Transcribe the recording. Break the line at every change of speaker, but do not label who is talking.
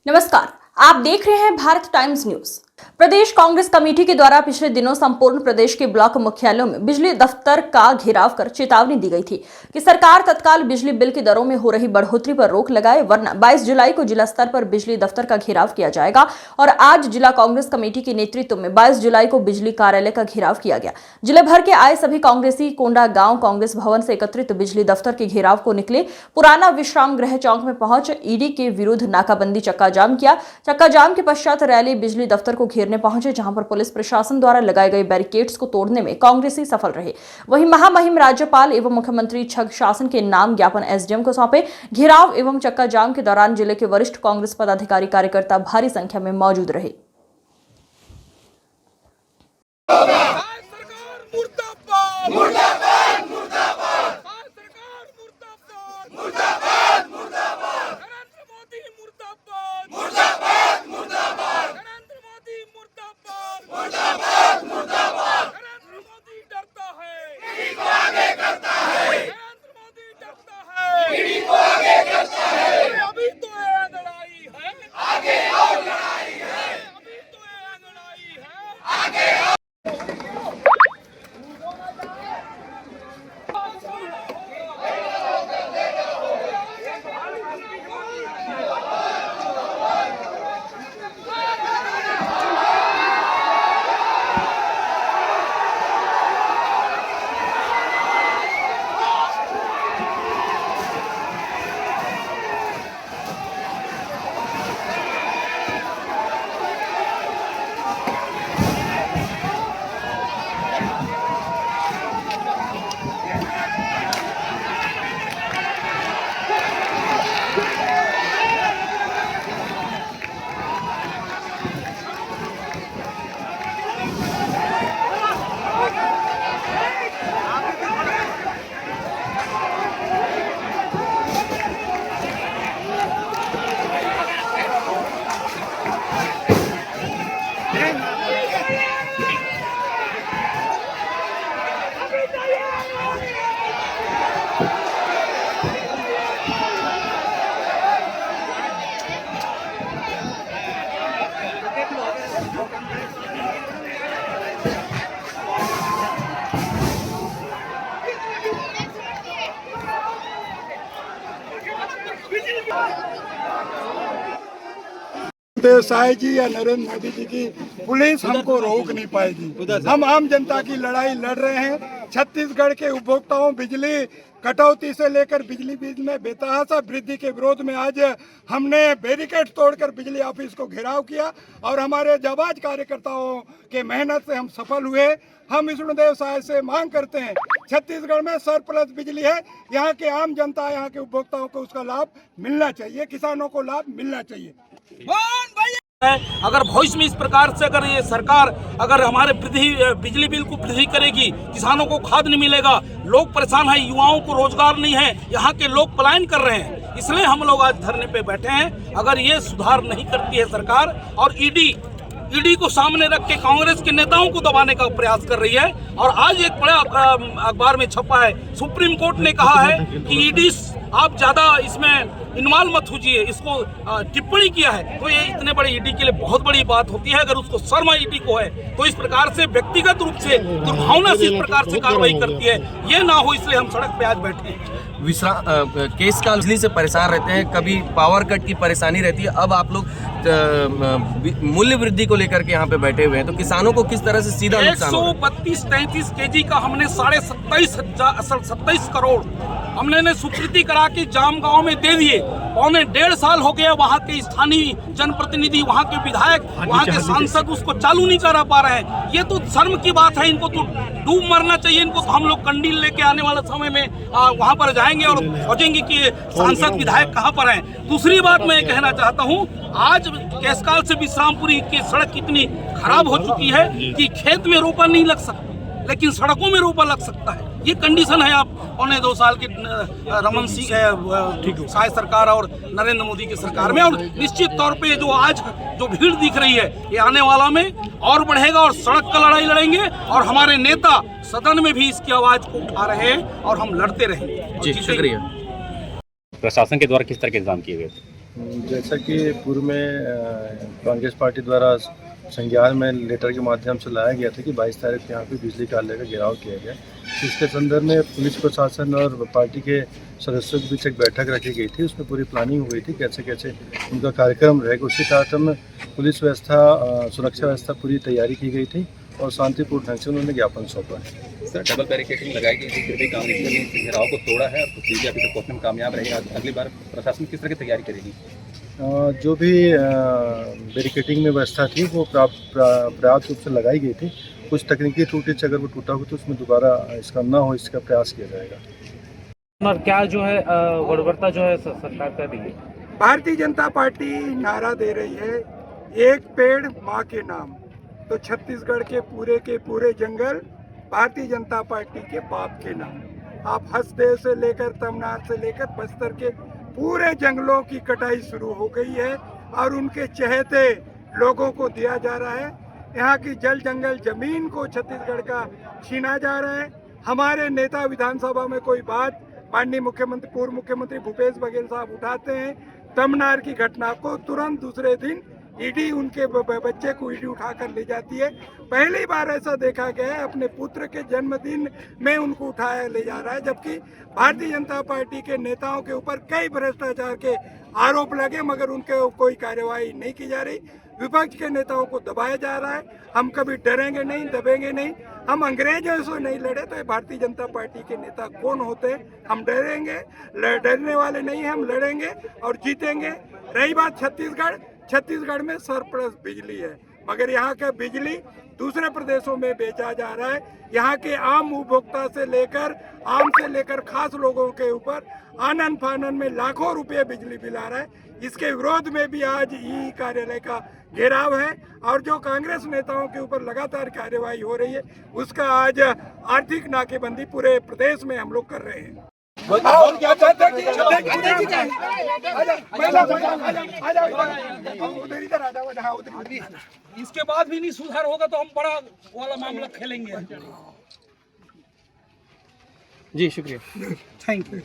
नमस्कार, आप देख रहे हैं भारत टाइम्स न्यूज। प्रदेश कांग्रेस कमेटी के द्वारा पिछले दिनों संपूर्ण प्रदेश के ब्लॉक मुख्यालयों में बिजली दफ्तर का घेराव कर चेतावनी दी गई थी कि सरकार तत्काल बिजली बिल की दरों में हो रही बढ़ोतरी पर रोक लगाए, वरना 22 जुलाई को जिला स्तर पर बिजली दफ्तर का घेराव किया जाएगा। और आज जिला कांग्रेस कमेटी के नेतृत्व में 22 जुलाई को बिजली कार्यालय का घेराव किया गया। जिले भर के आए सभी कांग्रेसी कोंडा गांव कांग्रेस भवन से एकत्रित बिजली दफ्तर के घेराव को निकले। पुराना विश्राम गृह चौक में पहुंच ईडी के विरुद्ध नाकाबंदी चक्का जाम किया। चक्का जाम के पश्चात रैली बिजली दफ्तर को घेरने पहुंचे, जहां पर पुलिस प्रशासन द्वारा लगाए गए बैरिकेड्स को तोड़ने में कांग्रेसी सफल रहे। वहीं महामहिम राज्यपाल एवं मुख्यमंत्री छग शासन के नाम ज्ञापन एसडीएम को सौंपे। घेराव एवं चक्का जाम के दौरान जिले के वरिष्ठ कांग्रेस पदाधिकारी कार्यकर्ता भारी संख्या में मौजूद रहे।
देसाई जी या नरेंद्र मोदी जी की पुलिस हमको रोक नहीं पाएगी। हम आम जनता की लड़ाई लड़ रहे हैं। छत्तीसगढ़ के उपभोक्ताओं बिजली कटौती से लेकर बिजली बिल में बेतहाशा वृद्धि के विरोध में आज हमने बैरिकेड तोड़कर बिजली ऑफिस को घेराव किया और हमारे जाबाज कार्यकर्ताओं के मेहनत से हम सफल हुए। हम विष्णुदेव साय से मांग करते हैं, छत्तीसगढ़ में सरप्लस बिजली है, यहाँ के आम जनता, यहाँ के उपभोक्ताओं को उसका लाभ मिलना चाहिए, किसानों को लाभ मिलना चाहिए।
अगर भविष्य में इस प्रकार से अगर ये सरकार अगर हमारे बिजली बिल को वृद्धि करेगी, किसानों को खाद नहीं मिलेगा, लोग परेशान हैं, युवाओं को रोजगार नहीं है, यहाँ के लोग पलायन कर रहे हैं, इसलिए हम लोग आज धरने पे बैठे हैं। अगर ये सुधार नहीं करती है सरकार और ईडी को सामने रख के कांग्रेस के नेताओं को दबाने का प्रयास कर रही है। और आज एक बड़ा अखबार में छपा है, सुप्रीम कोर्ट ने कहा है कि ईडी आप ज्यादा इसमें इन्वॉल्व मत होइए, इसको टिप्पणी किया है। तो ये इतने बड़े ईडी के लिए बहुत बड़ी बात होती है। अगर उसको शर्म ईडी को है तो इस प्रकार से व्यक्तिगत रूप से दुर्भावना से इस प्रकार से कार्रवाई करती है, ये ना हो इसलिए हम सड़क पे आज बैठे हैं।
केस का बिजली से परेशान रहते हैं, कभी पावर कट की परेशानी रहती है, अब आप लोग मूल्य वृद्धि को लेकर के यहाँ पे बैठे हुए हैं, तो किसानों को किस तरह से सीधा नुकसान होगा?
132-33 केजी का हमने 27.5 करोड़ हमने स्वीकृति करा के जाम गांव में दे दिए। 1.5 साल हो गया, वहाँ के स्थानीय जनप्रतिनिधि, वहाँ के विधायक, वहाँ के सांसद उसको चालू नहीं करा पा रहे हैं। ये तो शर्म की बात है, इनको तो डूब मरना चाहिए। इनको तो हम लोग कंडील लेके आने वाले समय में वहाँ पर जाएंगे और खोजेंगे कि सांसद विधायक कहाँ पर हैं। दूसरी बात मैं कहना चाहता हूँ, आज केसकाल से विश्रामपुरी की सड़क इतनी खराब हो चुकी है कि खेत में रोपा नहीं लग सकता, लेकिन सड़कों में रोपा लग सकता है। ये कंडीशन है आप 1.25 साल की रमन सिंह साय सरकार और नरेंद्र मोदी की सरकार में। और निश्चित तौर पे जो आज जो भीड़ दिख रही है, ये आने वाला में और बढ़ेगा और सड़क का लड़ाई लड़ेंगे। और हमारे नेता सदन में भी इसकी आवाज को उठा रहे हैं और हम लड़ते रहेंगे।
जी शुक्रिया।
प्रशासन के द्वारा किस तरह के इंतजाम किए गए थे? जैसा कि पूर्व में कांग्रेस पार्टी द्वारा संज्ञान में लेटर के माध्यम से लाया गया था कि 22 तारीख को यहाँ पे बिजली कार्यालय का घेराव किया गया, इसके संदर्भ में पुलिस प्रशासन और पार्टी के सदस्यों के बीच एक बैठक रखी गई थी। उसमें पूरी प्लानिंग हुई थी कैसे कैसे उनका कार्यक्रम रहेगा। उसी तहत हम पुलिस व्यवस्था, सुरक्षा व्यवस्था पूरी तैयारी की गई थी और शांतिपूर्ण ढंग से उन्होंने ज्ञापन सौंपा है।
सर, डबल बैरिकेडिंग लगाई गई थी, फिर भी कांग्रेस ने घेराव को तोड़ा है और बिजली अभी तक पहुंचने में कामयाब रहेगा। अगली बार प्रशासन किस तरह की तैयारी करेगी?
जो भी बैरिकेडिंग में व्यवस्था थी वो पर्याप्त रूप से लगाई गई थी। कुछ तकनीकी त्रुटि से अगर वो टूटा हो तो उसमें दोबारा इसका ना हो, इसका प्रयास किया जाएगा।
और क्या जो है गड़बड़ता जो है सरकार कर रही है?
भारतीय जनता पार्टी नारा दे रही है, एक पेड़ माँ के नाम। तो छत्तीसगढ़ के पूरे जंगल भारतीय जनता पार्टी के बाप के नाम। आप हसदेव से लेकर तमनार से लेकर बस्तर के पूरे जंगलों की कटाई शुरू हो गई है और उनके चहेते लोगों को दिया जा रहा है। यहाँ की जल जंगल जमीन को छत्तीसगढ़ का छीना जा रहा है। हमारे नेता विधानसभा में कोई बात माननीय मुख्यमंत्री, पूर्व मुख्यमंत्री भूपेश बघेल साहब उठाते हैं, तमनार की घटना को तुरंत दूसरे दिन ईडी उनके बच्चे को ईडी उठाकर ले जाती है। पहली बार ऐसा देखा गया है, अपने पुत्र के जन्मदिन में उनको उठाया ले जा रहा है, जबकि भारतीय जनता पार्टी के नेताओं के ऊपर कई भ्रष्टाचार के आरोप लगे मगर उनके कोई कार्यवाही नहीं की जा रही। विपक्ष के नेताओं को दबाया जा रहा है। हम कभी डरेंगे नहीं, दबेंगे नहीं। हम अंग्रेजों से नहीं लड़े तो ये भारतीय जनता पार्टी के नेता कौन होते हैं? हम डरेंगे, डरने वाले नहीं हैं। हम लड़ेंगे और जीतेंगे। रही बात छत्तीसगढ़ में सरप्लस बिजली है मगर यहाँ का बिजली दूसरे प्रदेशों में बेचा जा रहा है। यहाँ के आम उपभोक्ता से लेकर खास लोगों के ऊपर आनन फानन में लाखों रुपए बिजली बिल आ रहा है। इसके विरोध में भी आज ई कार्यालय का घेराव है और जो कांग्रेस नेताओं के ऊपर लगातार कार्यवाही हो रही है उसका आज आर्थिक नाकेबंदी पूरे प्रदेश में हम लोग कर रहे हैं।
इसके बाद भी नहीं सुधार होगा तो हम बड़ा वाला मामला खेलेंगे।
जी शुक्रिया,
थैंक यू।